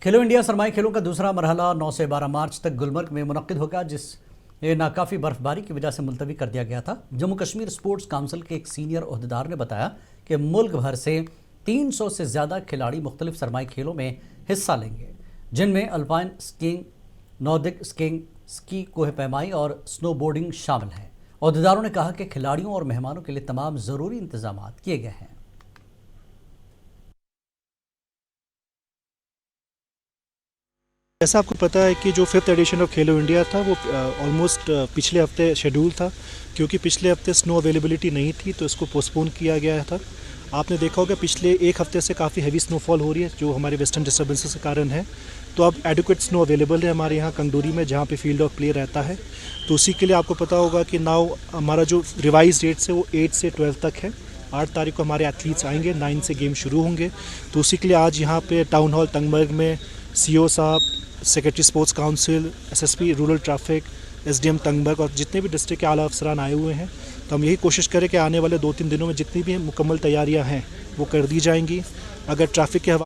खेलो India सरमाई खेलों का दूसरा मरहला 9 से 12 मार्च तक गुलमर्ग में मुनक्किद होगा, जिसे नाकाफ़ी बर्फबारी की वजह से मुलतवी कर दिया गया था। जम्मू कश्मीर स्पोर्ट्स काउंसिल के एक सीनियर ओहदेदार ने बताया कि मुल्क भर से 300 से ज़्यादा खिलाड़ी मुख्तलिफ सरमाई खेलों में हिस्सा लेंगे, जिनमें alpine skiing, Nordic skiing, ski कोह पैमाई और स्नोबोर्डिंग शामिल हैं। ओहदेदारों ने कहा कि खिलाड़ियों और मेहमानों के लिए तमाम ज़रूरी इंतजाम किए गए हैं। जैसा आपको पता है कि जो 5th addition of Khelo India था वो ऑलमोस्ट पिछले हफ्ते शेड्यूल था, क्योंकि पिछले हफ्ते स्नो अवेलेबिलिटी नहीं थी तो इसको पोस्टपोन किया गया था। आपने देखा होगा पिछले एक हफ्ते से काफ़ी हैवी स्नोफॉल हो रही है जो हमारे वेस्टर्न डिस्टर्बेंसेस के कारण है। तो अब एडिक्वेट स्नो अवेलेबल है हमारे यहाँ कंगडोरी में, जहाँ पे फील्ड ऑफ प्ले रहता है। तो उसी के लिए आपको पता होगा कि नाउ हमारा जो रिवाइज डेट्स है वो 8 से 12 तक है। 8 तारीख को हमारे एथलीट्स आएंगे, 9 से गेम शुरू होंगे। तो उसी के लिए आज यहाँ पे टाउन हॉल तंगमर्ग में CO साहब, secretary sports council, SSP rural traffic, SDM Tangmarg और जितने भी डिस्ट्रिक्ट के आला अफसरान आए हुए हैं। तो हम यही कोशिश करें कि आने वाले 2-3 दिनों में जितनी भी मुकम्मल तैयारियां हैं वो कर दी जाएंगी। अगर ट्रैफिक के हवाले